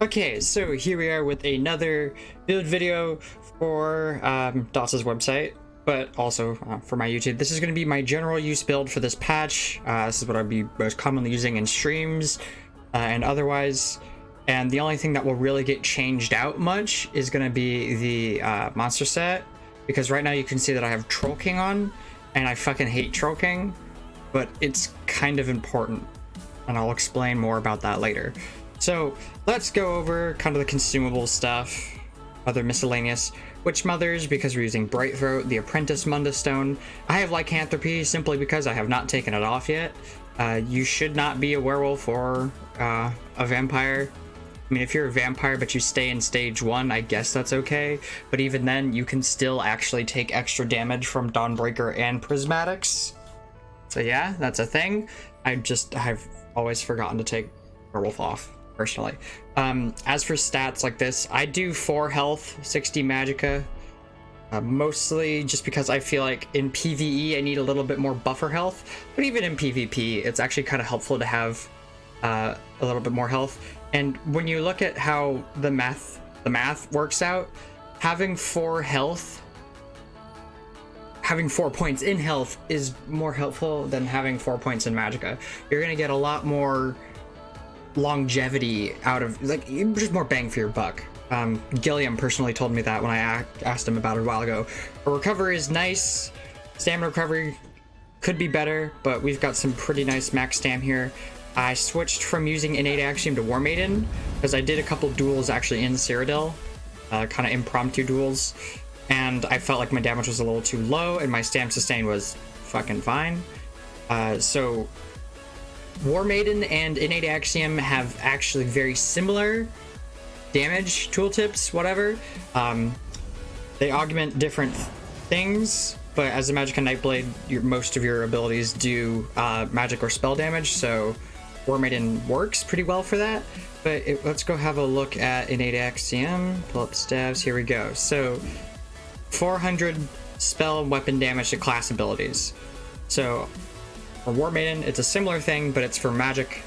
Okay, so here we are with another build video for DOS's website, but also for my YouTube. This is going to be my general use build for this patch. This is what I'd be most commonly using in streams and otherwise. And the only thing that will really get changed out much is going to be the monster set, because right now you can see that I have Troll King on, and I fucking hate Troll King, but it's kind of important, and I'll explain more about that later. So let's go over kind of the consumable stuff, other miscellaneous Witch Mothers, because we're using Bright Throat, the Apprentice Munda Stone. I have Lycanthropy simply because I have not taken it off yet. You should not be a werewolf or a vampire. I mean, if you're a vampire but you stay in stage 1, I guess that's okay. But even then, you can still actually take extra damage from Dawnbreaker and Prismatics. So yeah, that's a thing. I've always forgotten to take werewolf off, personally. As for stats like this, I do 4 health, 60 magicka, mostly just because I feel like in PvE I need a little bit more buffer health, but even in PvP it's actually kind of helpful to have a little bit more health. And when you look at how the math works out, having 4 points in health is more helpful than having 4 points in magicka. You're gonna get a lot more longevity out of, like, just more bang for your buck. Gilliam personally told me that when I asked him about it a while ago. A recovery is nice, stamina recovery could be better, but we've got some pretty nice max stam here. I switched from using Innate Axiom to War Maiden because I did a couple duels actually in Cyrodiil, kind of impromptu duels, and I felt like my damage was a little too low and my stam sustain was fucking fine. So War Maiden and Innate Axiom have actually very similar damage tooltips, whatever. They augment different things, but as a Magicka Nightblade, most of your abilities do magic or spell damage, so War Maiden works pretty well for that. But let's go have a look at Innate Axiom. Pull up stabs, here we go. So 400 spell and weapon damage to class abilities. So for War Maiden, it's a similar thing, but it's for magic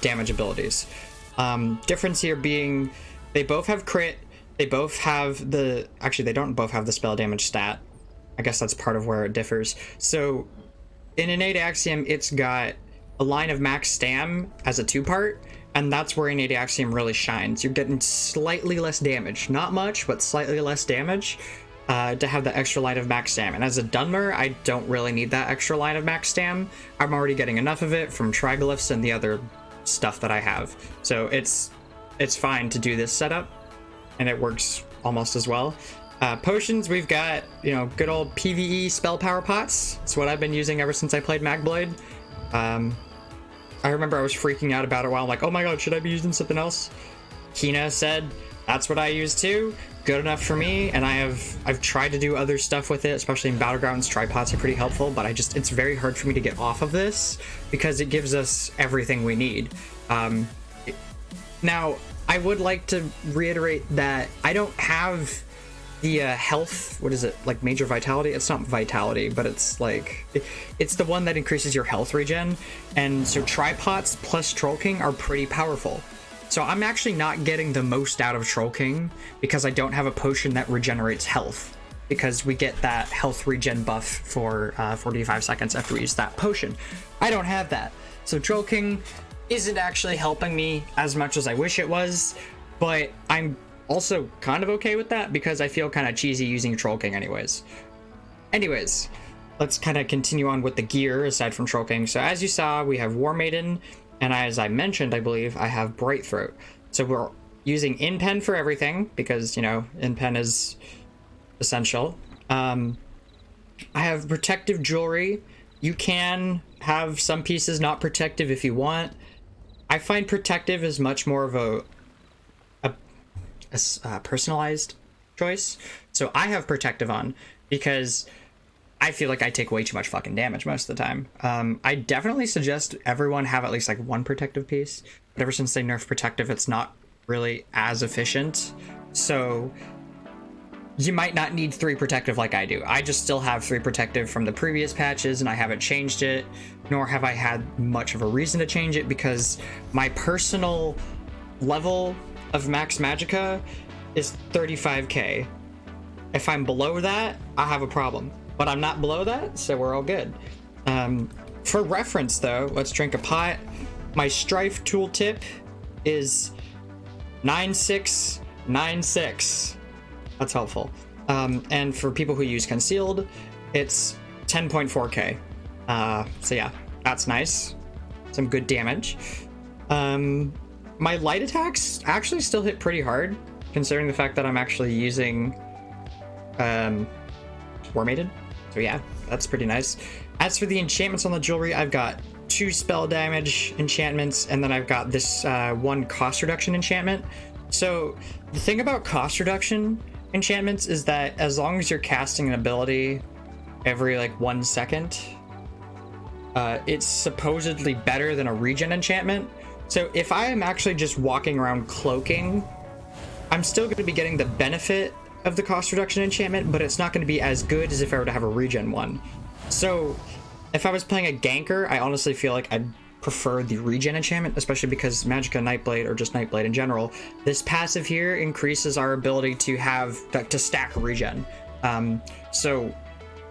damage abilities. Difference here being they both have crit, they both have actually they don't both have the spell damage stat. I guess that's part of where it differs. So in Innate Axiom, it's got a line of max stam as a 2-part, and that's where Innate Axiom really shines. You're getting slightly less damage, not much, but slightly less damage to have the extra line of max stam. And as a Dunmer, I don't really need that extra line of max stam. I'm already getting enough of it from Triglyphs and the other stuff that I have. So it's fine to do this setup, and it works almost as well. Potions, we've got, good old PvE spell power pots. It's what I've been using ever since I played Magblade. I remember I was freaking out about it while I'm like, oh my god, should I be using something else? Kina said, that's what I use too. Good enough for me, and I've tried to do other stuff with it, especially in Battlegrounds. Tripods are pretty helpful, but it's very hard for me to get off of this because it gives us everything we need. Now, I would like to reiterate that I don't have the health, what is it, like Major Vitality? It's not Vitality, but it's like, it's the one that increases your health regen, and so Tripods plus Troll King are pretty powerful. So I'm actually not getting the most out of Troll King because I don't have a potion that regenerates health, because we get that health regen buff for 45 seconds after we use that potion. I don't have that. So Troll King isn't actually helping me as much as I wish it was, but I'm also kind of okay with that because I feel kind of cheesy using Troll King anyways. Anyways, let's kind of continue on with the gear aside from Troll King. So as you saw, we have War Maiden, and as I mentioned, I believe, I have Bright Throat. So we're using InPen for everything because, InPen is essential. I have protective jewelry. You can have some pieces not protective if you want. I find protective is much more of a personalized choice. So I have protective on because I feel like I take way too much fucking damage most of the time. I definitely suggest everyone have at least like 1 protective piece, but ever since they nerfed protective, it's not really as efficient. So you might not need 3 protective like I do. I just still have 3 protective from the previous patches, and I haven't changed it, nor have I had much of a reason to change it because my personal level of max Magicka is 35k. If I'm below that, I have a problem. But I'm not below that, so we're all good. For reference though, let's drink a pot. My Strife tooltip is 9696. That's helpful. And for people who use concealed, it's 10.4k. So yeah, that's nice. Some good damage. My light attacks actually still hit pretty hard, considering the fact that I'm actually using Warmated. So yeah, that's pretty nice. As for the enchantments on the jewelry, I've got 2 spell damage enchantments, and then I've got this 1 cost reduction enchantment. So the thing about cost reduction enchantments is that as long as you're casting an ability every like 1 second, it's supposedly better than a regen enchantment. So if I am actually just walking around cloaking, I'm still going to be getting the benefit of the cost reduction enchantment, but it's not going to be as good as if I were to have a regen one. So if I was playing a ganker, I honestly feel like I'd prefer the regen enchantment, especially because Magicka Nightblade, or just Nightblade in general, this passive here increases our ability to have to stack regen. So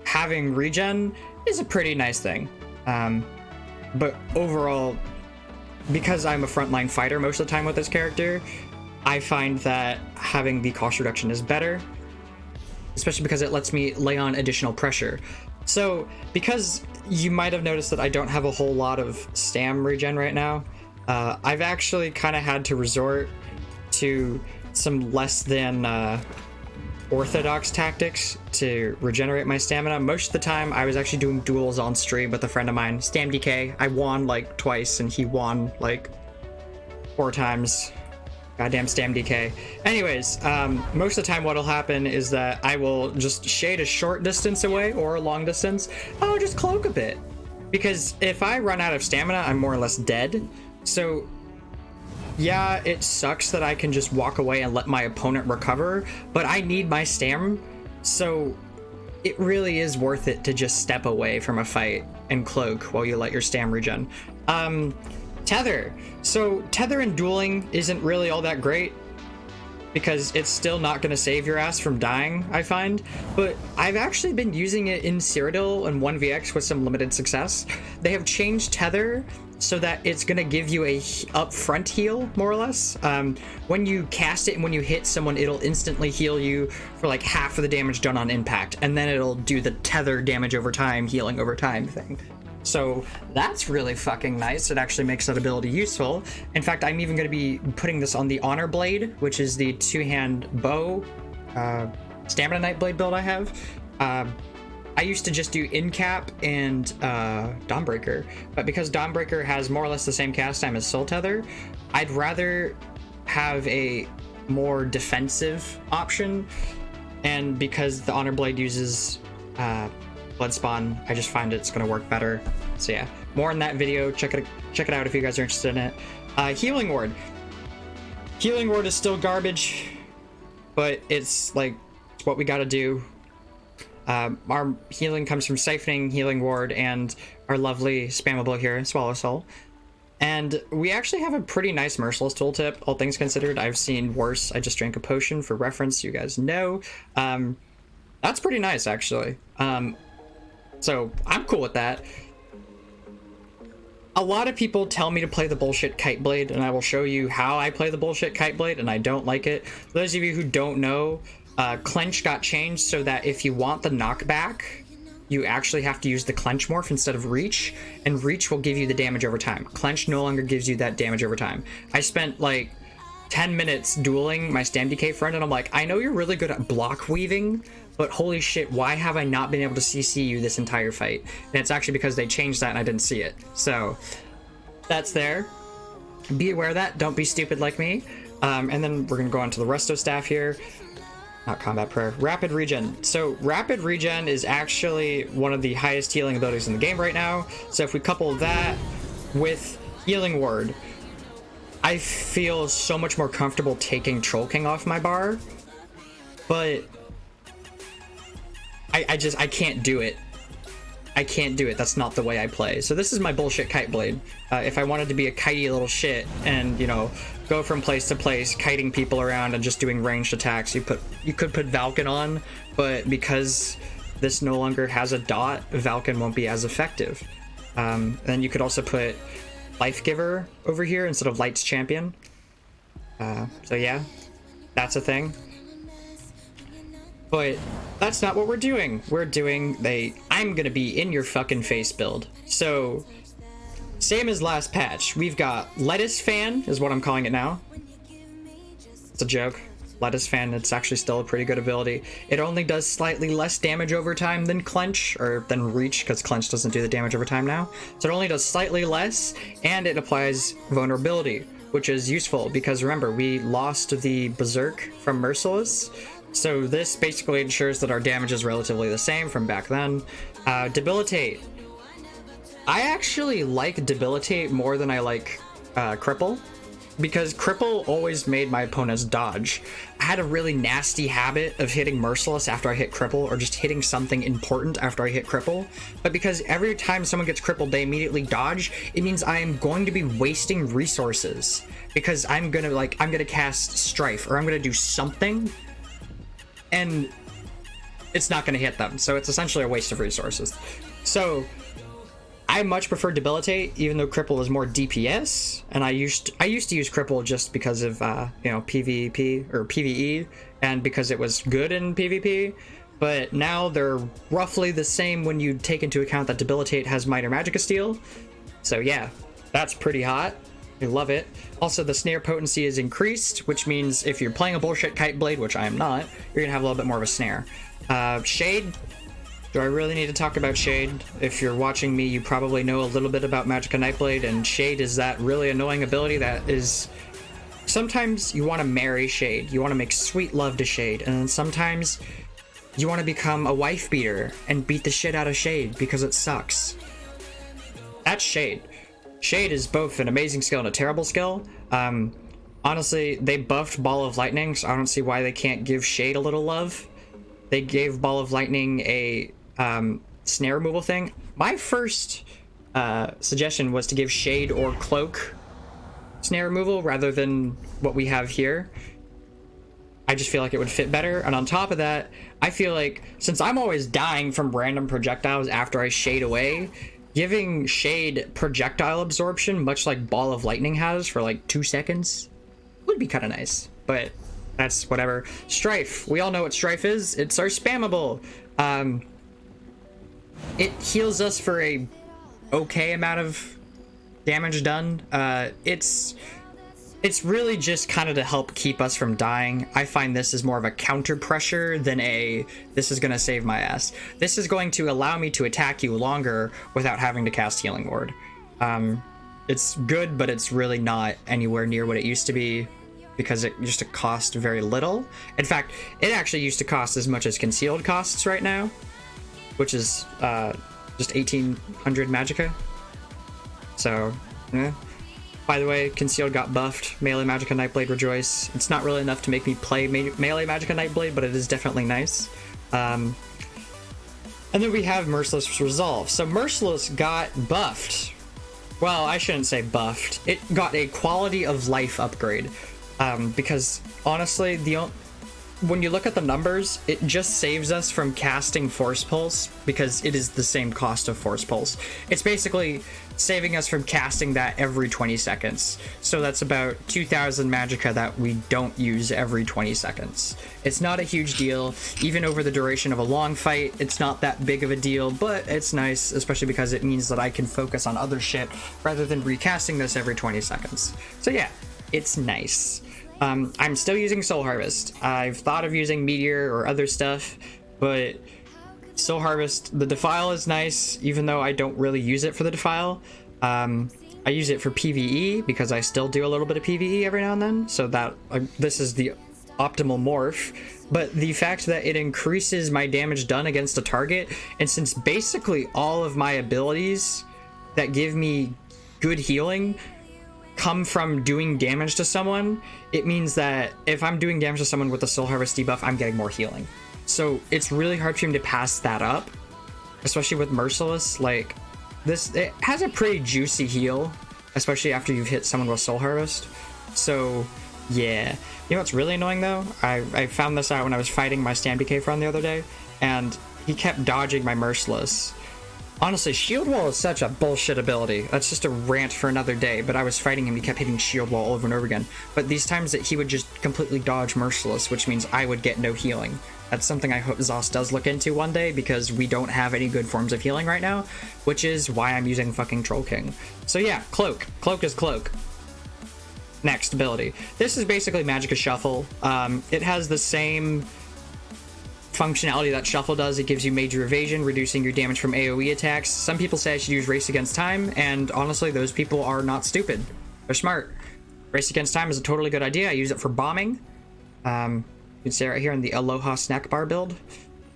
having regen is a pretty nice thing. But overall, because I'm a frontline fighter most of the time with this character, I find that having the cost reduction is better, especially because it lets me lay on additional pressure. So because you might have noticed that I don't have a whole lot of stam regen right now, I've actually kind of had to resort to some less than orthodox tactics to regenerate my stamina. Most of the time I was actually doing duels on stream with a friend of mine, Stam DK. I won like twice and he won like 4 times. Goddamn Stam DK. Anyways, most of the time what'll happen is that I will just shade a short distance away or a long distance. I'll just cloak a bit, because if I run out of stamina, I'm more or less dead. So yeah, it sucks that I can just walk away and let my opponent recover, but I need my stam, so it really is worth it to just step away from a fight and cloak while you let your stam regen. Tether. So Tether in dueling isn't really all that great, because it's still not going to save your ass from dying, I find. But I've actually been using it in Cyrodiil and 1vx with some limited success. They have changed Tether so that it's going to give you a upfront heal, more or less. When you cast it and when you hit someone, it'll instantly heal you for like half of the damage done on impact, and then it'll do the Tether damage over time, healing over time thing. So that's really fucking nice. It actually makes that ability useful. In fact, I'm even going to be putting this on the Honor Blade, which is the 2-hand bow Stamina Nightblade build I have. I used to just do Incap and Dawnbreaker, but because Dawnbreaker has more or less the same cast time as Soul Tether, I'd rather have a more defensive option, and because the Honor Blade uses Blood Spawn, I just find it's going to work better. So yeah, more in that video. Check it out if you guys are interested in it. Healing Ward. Healing Ward is still garbage, but it's like, it's what we got to do. Our healing comes from siphoning Healing Ward and our lovely spammable here, Swallow Soul. And we actually have a pretty nice Merciless tooltip, all things considered. I've seen worse. I just drank a potion for reference, you guys know. That's pretty nice, actually. So I'm cool with that. A lot of people tell me to play the bullshit Kite Blade, and I will show you how I play the bullshit Kite Blade, and I don't like it. For those of you who don't know, Clench got changed so that if you want the knockback, you actually have to use the Clench morph instead of Reach, and Reach will give you the damage over time. Clench no longer gives you that damage over time. I spent like 10 minutes dueling my Stam DK friend, and I'm like, I know you're really good at block weaving, but holy shit, why have I not been able to CC you this entire fight? And it's actually because they changed that and I didn't see it. So that's there. Be aware of that. Don't be stupid like me. And then we're gonna go on to the resto staff here. Not combat prayer. Rapid regen. So rapid regen is actually one of the highest healing abilities in the game right now. So if we couple that with Healing Ward, I feel so much more comfortable taking Troll King off my bar, but I can't do it. I can't do it. That's not the way I play. So this is my bullshit kite blade. If I wanted to be a kitey little shit and, you know, go from place to place, kiting people around and just doing ranged attacks, you could put Valken on, but because this no longer has a dot, Valken won't be as effective. Then you could also put Life Giver over here instead of Light's Champion. So yeah, that's a thing. But that's not what we're doing. We're doing I'm gonna be in your fucking face build. So, same as last patch, we've got Lettuce Fan, is what I'm calling it now. It's a joke. Lettuce Fan, it's actually still a pretty good ability. It only does slightly less damage over time than Clench, or than Reach, because Clench doesn't do the damage over time now. So it only does slightly less, and it applies Vulnerability, which is useful, because remember, we lost the Berserk from Merciless. So this basically ensures that our damage is relatively the same from back then. Debilitate. I actually like Debilitate more than I like Cripple, because Cripple always made my opponents dodge. I had a really nasty habit of hitting Merciless after I hit Cripple, or just hitting something important after I hit Cripple. But because every time someone gets crippled, they immediately dodge, it means I am going to be wasting resources. Because I'm gonna cast Strife, or I'm gonna do something, and it's not going to hit them, so it's essentially a waste of resources. So I much prefer Debilitate, even though Cripple is more DPS, and I used to use Cripple just because of you know, PvP or PvE, and because it was good in PvP. But now they're roughly the same when you take into account that Debilitate has minor Magicka Steal. So yeah, that's pretty hot. I love it. Also, the snare potency is increased, which means if you're playing a bullshit kite blade, which I am not, you're gonna have a little bit more of a snare. Shade. Do I really need to talk about Shade? If you're watching me, you probably know a little bit about Magicka Nightblade, and Shade is that really annoying ability that is... Sometimes you want to marry Shade. You want to make sweet love to Shade, and then sometimes you want to become a wife beater and beat the shit out of Shade because it sucks. That's Shade. Shade is both an amazing skill and a terrible skill. Honestly, they buffed Ball of Lightning, so I don't see why they can't give Shade a little love. They gave Ball of Lightning a snare removal thing. My first suggestion was to give Shade or Cloak snare removal rather than what we have here. I just feel like it would fit better. And on top of that, I feel like since I'm always dying from random projectiles after I shade away, giving Shade projectile absorption, much like Ball of Lightning has for like 2 seconds, would be kind of nice. But that's whatever. Strife. We all know what Strife is. It's our spammable. It heals us for a okay amount of damage done. It's really just kind of to help keep us from dying. I find this is more of a counter pressure than this is going to save my ass. This is going to allow me to attack you longer without having to cast Healing Ward. It's good, but it's really not anywhere near what it used to be because it used to cost very little. In fact, it actually used to cost as much as Concealed costs right now, which is just 1800 Magicka. So, yeah. By the way, Concealed got buffed. Melee Magicka Nightblade Rejoice. It's not really enough to make me play Melee Magicka Nightblade, but it is definitely nice. And then we have Merciless Resolve. So Merciless got buffed. Well, I shouldn't say buffed. It got a quality of life upgrade. Because honestly, when you look at the numbers, it just saves us from casting Force Pulse because it is the same cost of Force Pulse. It's basically saving us from casting that every 20 seconds. So that's about 2,000 Magicka that we don't use every 20 seconds. It's not a huge deal. Even over the duration of a long fight, it's not that big of a deal, but it's nice, especially because it means that I can focus on other shit rather than recasting this every 20 seconds. So yeah, it's nice. I'm still using Soul Harvest. I've thought of using Meteor or other stuff, but Soul Harvest, the Defile is nice, even though I don't really use it for the Defile. I use it for PvE because I still do a little bit of PvE every now and then, so that this is the optimal morph. But the fact that it increases my damage done against a target, and since basically all of my abilities that give me good healing come from doing damage to someone, it means that if I'm doing damage to someone with the Soul Harvest debuff, I'm getting more healing. So it's really hard for him to pass that up. especially with Merciless. Like, this, it has a pretty juicy heal, especially after you've hit someone with Soul Harvest. So, yeah. You know what's really annoying, though? I found this out when I was fighting my Stan BK friend the other day, and he kept dodging my Merciless. Honestly, Shield Wall is such a bullshit ability. That's just a rant for another day, but I was fighting him, he kept hitting Shield Wall over and over again. But these times that he would just completely dodge Merciless, which means I would get no healing. That's something I hope Zos does look into one day, because we don't have any good forms of healing right now, which is why I'm using fucking Troll King. So yeah, Cloak. Cloak is Cloak. Next ability. This is basically Magicka Shuffle. It has the same functionality that Shuffle does. It gives you major evasion, reducing your damage from AoE attacks. Some people say I should use Race Against Time, and honestly, those people are not stupid. They're smart. Race Against Time is a totally good idea. I use it for bombing. You can see right here in the Aloha Snack Bar build.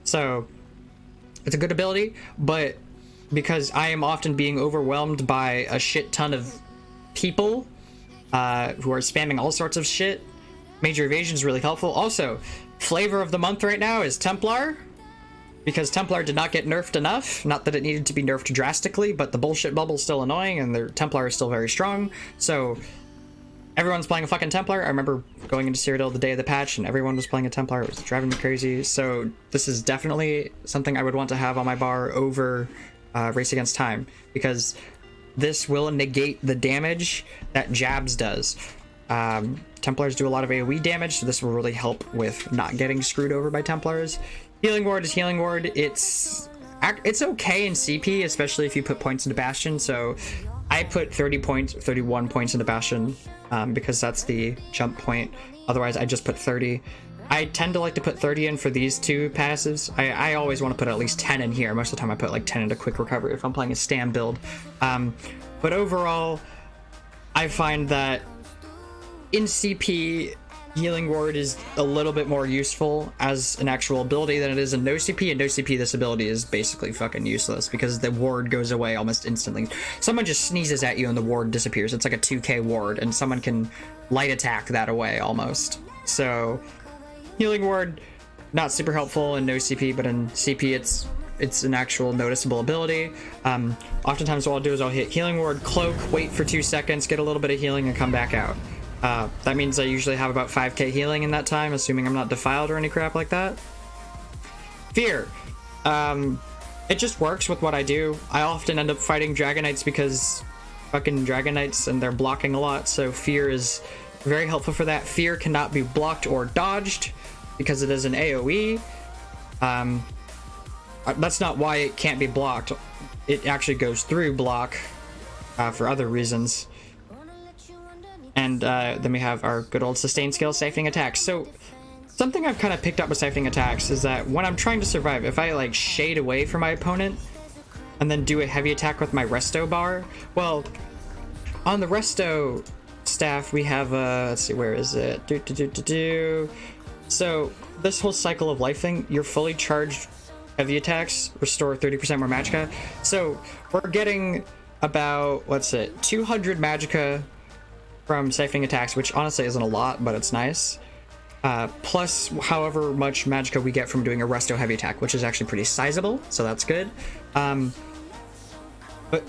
So, it's a good ability, but because I am often being overwhelmed by a shit ton of people who are spamming all sorts of shit, major evasion is really helpful. Also, flavor of the month right now is Templar, because Templar did not get nerfed enough. Not that it needed to be nerfed drastically, but the bullshit bubble is still annoying, and the Templar is still very strong. So everyone's playing a fucking Templar. I remember going into Cyrodiil the day of the patch, and everyone was playing a Templar. It was driving me crazy. So this is definitely something I would want to have on my bar over Race Against Time, because this will negate the damage that Jabs does. Templars do a lot of AoE damage, so this will really help with not getting screwed over by Templars. Healing Ward is Healing Ward. It's okay in CP, especially if you put points into Bastion. So I put 31 points into Bastion because that's the jump point. Otherwise, I just put 30. I tend to like to put 30 in for these two passives. I always want to put at least 10 in here. Most of the time I put like 10 into Quick Recovery if I'm playing a Stam build. But overall, I find that in CP, Healing Ward is a little bit more useful as an actual ability than it is in no CP. In no CP, this ability is basically fucking useless because the ward goes away almost instantly. Someone just sneezes at you and the ward disappears. It's like a 2k ward, and someone can light attack that away almost. So Healing Ward, not super helpful in no CP, but in CP it's an actual noticeable ability. Oftentimes what I'll do is I'll hit Healing Ward, Cloak, wait for 2 seconds, get a little bit of healing, and come back out. That means I usually have about 5k healing in that time, assuming I'm not defiled or any crap like that. Fear. It just works with what I do. I often end up fighting Dragon Knights because fucking Dragon Knights and they're blocking a lot, so Fear is very helpful for that. Fear cannot be blocked or dodged because it is an AoE. That's not why it can't be blocked. It actually goes through block for other reasons. And then we have our good old sustain skill, Siphoning Attacks. So something I've kind of picked up with Siphoning Attacks is that when I'm trying to survive, if I like shade away from my opponent and then do a heavy attack with my resto bar, well, on the resto staff we have let's see, where is it? So this whole cycle of life thing, your fully charged heavy attacks restore 30% more Magicka. So we're getting about, what's it, 200 Magicka from Siphoning Attacks, which honestly isn't a lot, but it's nice. Plus however much Magicka we get from doing a resto heavy attack, which is actually pretty sizable, so that's good. But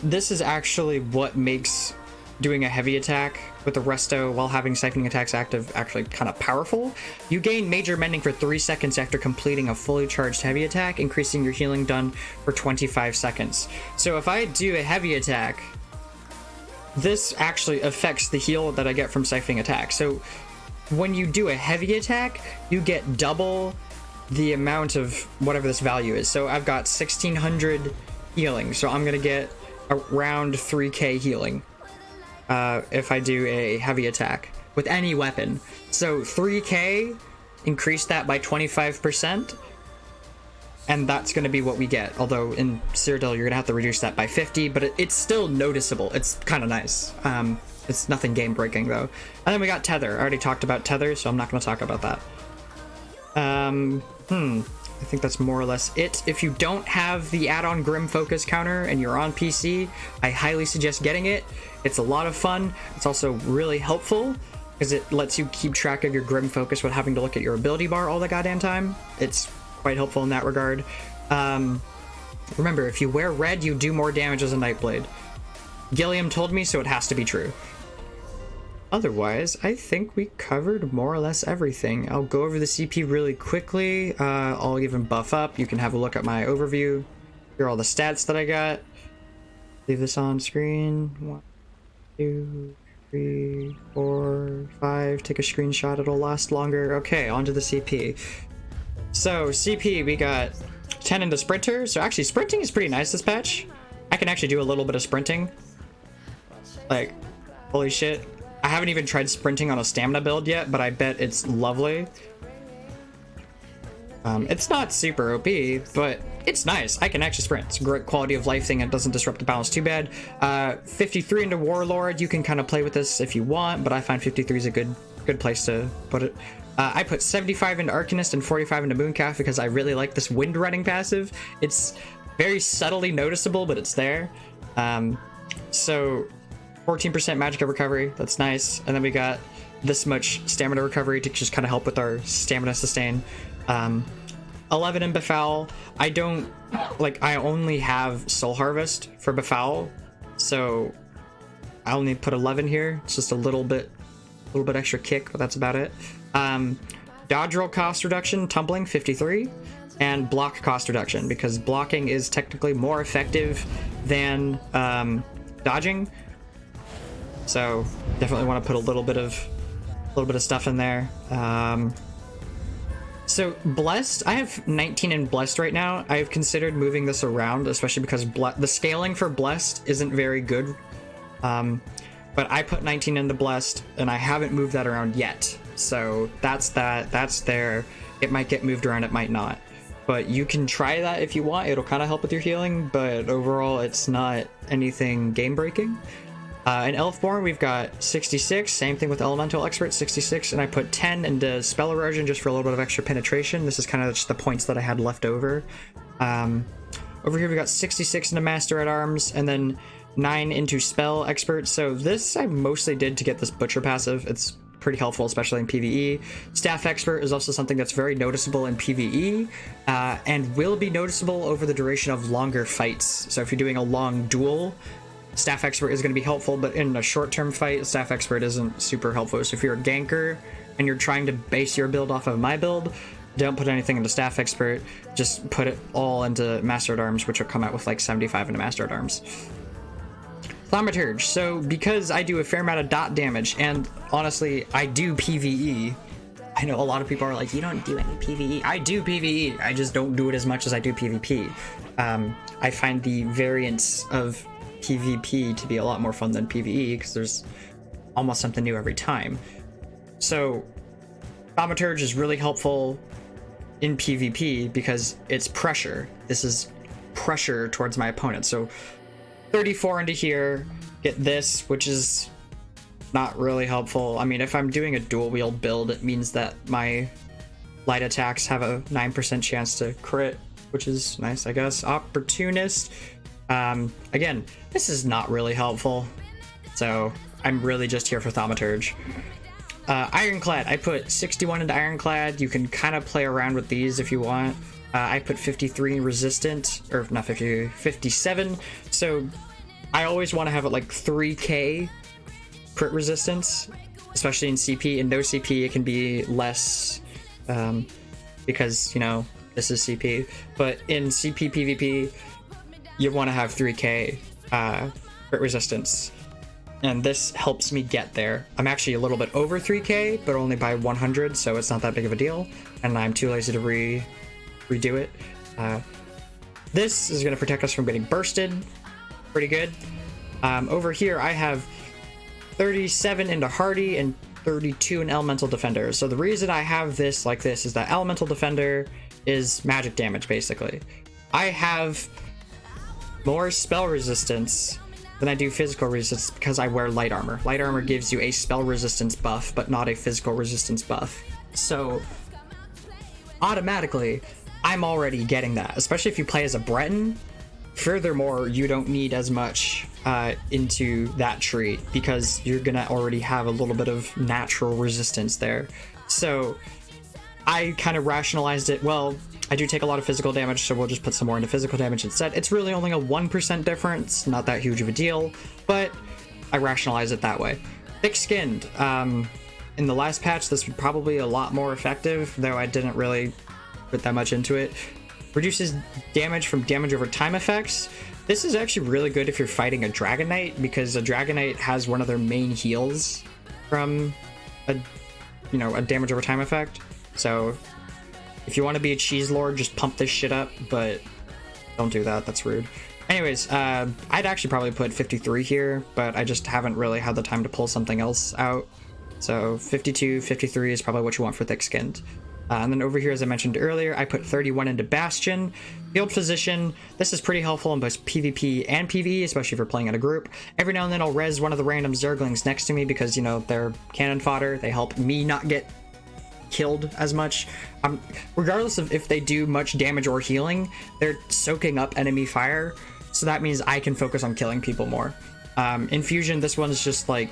this is actually what makes doing a heavy attack with the resto while having Siphoning Attacks active actually kind of powerful. You gain major mending for 3 seconds after completing a fully charged heavy attack, increasing your healing done for 25 seconds. So if I do a heavy attack, this actually affects the heal that I get from Siphoning Attack. So when you do a heavy attack, you get double the amount of whatever this value is. So I've got 1600 healing, so I'm gonna get around 3k healing if I do a heavy attack with any weapon. So 3k, increase that by 25%, and that's going to be what we get. Although in Cyrodiil you're going to have to reduce that by 50, but it's still noticeable. It's kind of nice. It's nothing game breaking though. And then we got Tether. I already talked about Tether, so I'm not going to talk about that. I think that's more or less it. If you don't have the add-on Grim Focus counter and you're on PC, I highly suggest getting it. It's a lot of fun. It's also really helpful because it lets you keep track of your Grim Focus without having to look at your ability bar all the goddamn time. It's quite helpful in that regard. And Remember, if you wear red, you do more damage as a Nightblade. Gilliam told me, so it has to be true. Otherwise, I think we covered more or less everything. I'll go over the CP really quickly. I'll even buff up. You can have a look at my overview. Here are all the stats that I got. Leave this on screen. 1, 2, 3, 4, 5. Take a screenshot, it'll last longer. Okay, on to the CP. So, CP, we got 10 into Sprinter. So actually, sprinting is pretty nice this patch. I can actually do a little bit of sprinting. Like, holy shit. I haven't even tried sprinting on a stamina build yet, but I bet it's lovely. It's not super OP, but it's nice. I can actually sprint. It's a great quality of life thing. It doesn't disrupt the balance too bad. 53 into Warlord. You can kind of play with this if you want, but I find 53 is a good place to put it. I put 75 into Arcanist and 45 into Mooncalf because I really like this wind running passive. It's very subtly noticeable, but it's there. So 14% Magicka recovery, that's nice. And then we got this much stamina recovery to just kind of help with our stamina sustain. 11 in Befoul. I only have Soul Harvest for Befoul, so I only put 11 here. It's just a little bit extra kick, but that's about it. Dodge roll cost reduction, tumbling 53, and block cost reduction because blocking is technically more effective than dodging. So definitely want to put a little bit of stuff in there. So Blessed, I have 19 in Blessed right now. I've considered moving this around, especially because the scaling for Blessed isn't very good. But I put 19 into Blessed, and I haven't moved that around yet. So that's there. It might get moved around, it might not. But you can try that if you want. It'll kind of help with your healing, but overall it's not anything game-breaking. In Elfborn, we've got 66, same thing with Elemental Expert, 66, and I put 10 into Spell Erosion just for a little bit of extra penetration. This is kind of just the points that I had left over. Over here we got 66 into Master at Arms, and then 9 into Spell Expert. So this I mostly did to get this Butcher passive. It's pretty helpful, especially in PvE. Staff Expert is also something that's very noticeable in PvE, and will be noticeable over the duration of longer fights. So if you're doing a long duel, Staff Expert is going to be helpful, but in a short-term fight, Staff Expert isn't super helpful. So if you're a ganker and you're trying to base your build off of my build, don't put anything into Staff Expert, just put it all into Master at Arms, which will come out with like 75 into Master at Arms. Thaumaturge. So because I do a fair amount of dot damage, and honestly, I do PvE. I know a lot of people are like, you don't do any PvE. I do PvE, I just don't do it as much as I do PvP. I find the variance of PvP to be a lot more fun than PvE because there's almost something new every time. So Thaumaturge is really helpful in PvP because it's pressure. This is pressure towards my opponent. So 34 into here, get this, which is not really helpful. I mean, if I'm doing a dual wield build, it means that my light attacks have a 9% chance to crit, which is nice, I guess. Opportunist. Again, this is not really helpful, so I'm really just here for Thaumaturge. Ironclad, I put 61 into Ironclad. You can kind of play around with these if you want. I put 53 resistant, or not 50, 57. So I always want to have it like 3k crit resistance, especially in CP. In no CP, it can be less, because, you know, this is CP. But in CP PvP, you want to have 3k crit resistance, and this helps me get there. I'm actually a little bit over 3k, but only by 100, so it's not that big of a deal, and I'm too lazy to redo it. This is going to protect us from getting bursted. Pretty good. Over here I have 37 into Hardy and 32 in Elemental Defender. So the reason I have this like this is that Elemental Defender is magic damage, basically. I have more spell resistance than I do physical resistance because I wear light armor. Light armor gives you a spell resistance buff, but not a physical resistance buff. So automatically, I'm already getting that, especially if you play as a Breton. Furthermore, you don't need as much into that trait because you're gonna already have a little bit of natural resistance there. So I kind of rationalized it, well, I do take a lot of physical damage, so we'll just put some more into physical damage instead. It's really only a 1% difference, not that huge of a deal, but I rationalize it that way. Thick-skinned. In the last patch, this was probably a lot more effective, though I didn't really put that much into it. Reduces damage from damage over time effects. This is actually really good if you're fighting a Dragon Knight, because a Dragon Knight has one of their main heals from a damage over time effect. So if you want to be a cheese lord, just pump this shit up, but don't do that. That's rude. Anyways, I'd actually probably put 53 here, but I just haven't really had the time to pull something else out. So 52, 53 is probably what you want for thick-skinned. And then over here, as I mentioned earlier, I put 31 into Bastion. Field Physician, this is pretty helpful in both PvP and PvE, especially if you're playing in a group. Every now and then I'll res one of the random Zerglings next to me because, they're cannon fodder. They help me not get killed as much. Regardless of if they do much damage or healing, they're soaking up enemy fire, so that means I can focus on killing people more. Infusion, this one is just like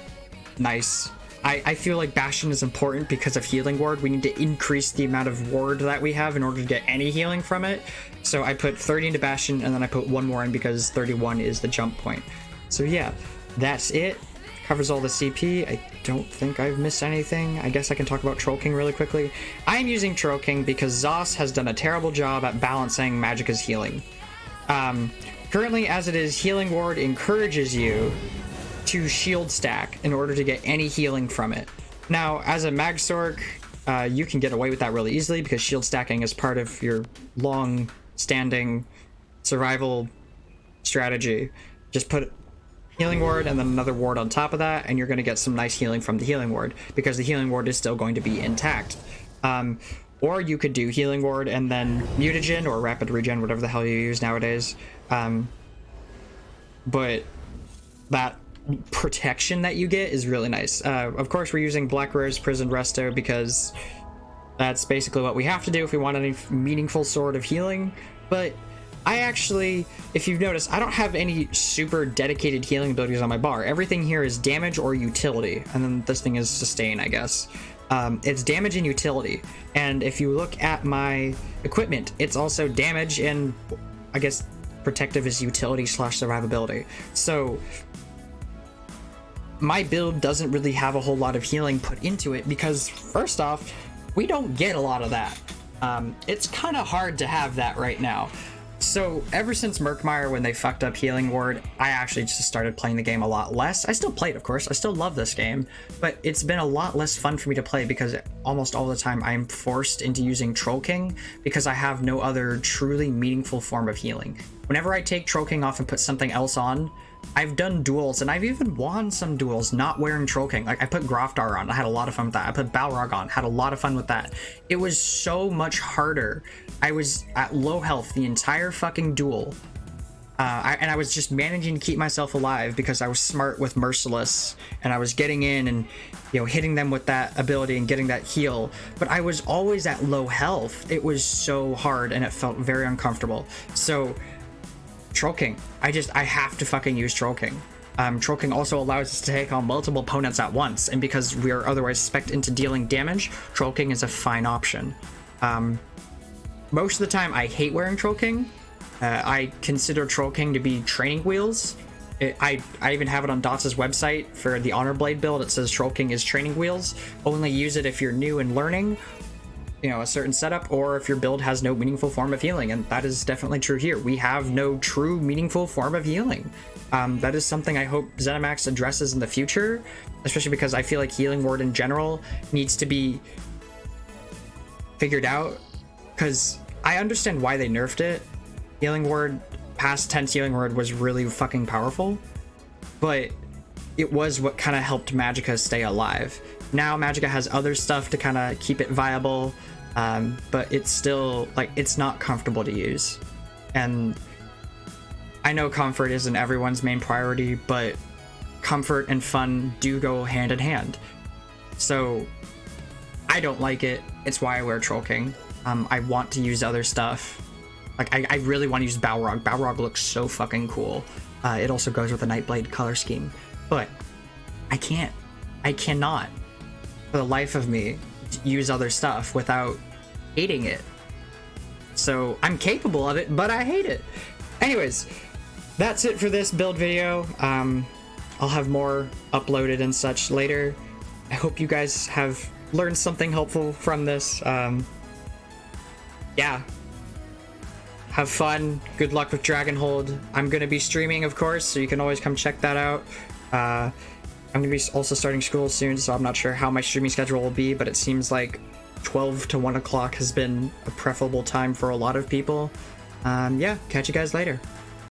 nice. I feel like Bastion is important because of Healing Ward. We need to increase the amount of ward that we have in order to get any healing from it. So I put 30 into Bastion, and then I put one more in because 31 is the jump point. So yeah, that's it. Covers all the CP. I don't think I've missed anything. I guess I can talk about Troll King really quickly. I'm using Troll King because Zos has done a terrible job at balancing Magicka's healing. Currently, as it is, Healing Ward encourages you to shield stack in order to get any healing from it. Now, as a Magsork, you can get away with that really easily because shield stacking is part of your long-standing survival strategy. Just put Healing Ward and then another ward on top of that, and you're going to get some nice healing from the Healing Ward because the Healing Ward is still going to be intact. Or you could do Healing Ward and then Mutagen or Rapid Regen, whatever the hell you use nowadays. But that protection that you get is really nice. Of course, we're using Black Rose Prison Resto because that's basically what we have to do if we want any meaningful sort of healing. But I actually, if you've noticed, I don't have any super dedicated healing abilities on my bar. Everything here is damage or utility, and then this thing is sustain, I guess. It's damage and utility, and if you look at my equipment, it's also damage and, I guess, protective is utility / survivability. So my build doesn't really have a whole lot of healing put into it because, first off, we don't get a lot of that. It's kind of hard to have that right now. So ever since Murkmire, when they fucked up Healing Ward, I actually just started playing the game a lot less. I still play it, of course. I still love this game, but it's been a lot less fun for me to play because almost all the time I'm forced into using Troll King because I have no other truly meaningful form of healing. Whenever I take Troll King off and put something else on, I've done duels, and I've even won some duels not wearing Troll King. Like, I put Groftar on, I had a lot of fun with that. I put Balrog on, had a lot of fun with that. It was so much harder. I was at low health the entire fucking duel. And I was just managing to keep myself alive because I was smart with Merciless, and I was getting in and, hitting them with that ability and getting that heal. But I was always at low health. It was so hard, and it felt very uncomfortable. So Troll King. I have to fucking use Troll King. Troll King also allows us to take on multiple opponents at once, and because we are otherwise spec'd into dealing damage, Troll King is a fine option. Most of the time, I hate wearing Troll King. I consider Troll King to be training wheels. I even have it on Dots' website for the Honor Blade build. It says Troll King is training wheels. Only use it if you're new and learning, a certain setup, or if your build has no meaningful form of healing, and that is definitely true here. We have no true meaningful form of healing. That is something I hope ZeniMax addresses in the future, especially because I feel like Healing Ward in general needs to be figured out, because I understand why they nerfed it. Healing Ward, past tense Healing Ward was really fucking powerful, but it was what kind of helped Magicka stay alive. Now Magicka has other stuff to kind of keep it viable, but it's still, it's not comfortable to use. And I know comfort isn't everyone's main priority, but comfort and fun do go hand in hand. So I don't like it. It's why I wear Troll King. I want to use other stuff. I really want to use Balrog. Balrog looks so fucking cool. It also goes with the Nightblade color scheme, but I cannot, for the life of me, use other stuff without hating it. So I'm capable of it, but I hate it. Anyways, that's it for this build video. I'll have more uploaded and such later. I hope you guys have learned something helpful from this. Yeah. Have fun. Good luck with Dragonhold. I'm going to be streaming, of course, so you can always come check that out. I'm going to be also starting school soon, so I'm not sure how my streaming schedule will be, but it seems like 12 to 1 o'clock has been a preferable time for a lot of people. Yeah, catch you guys later.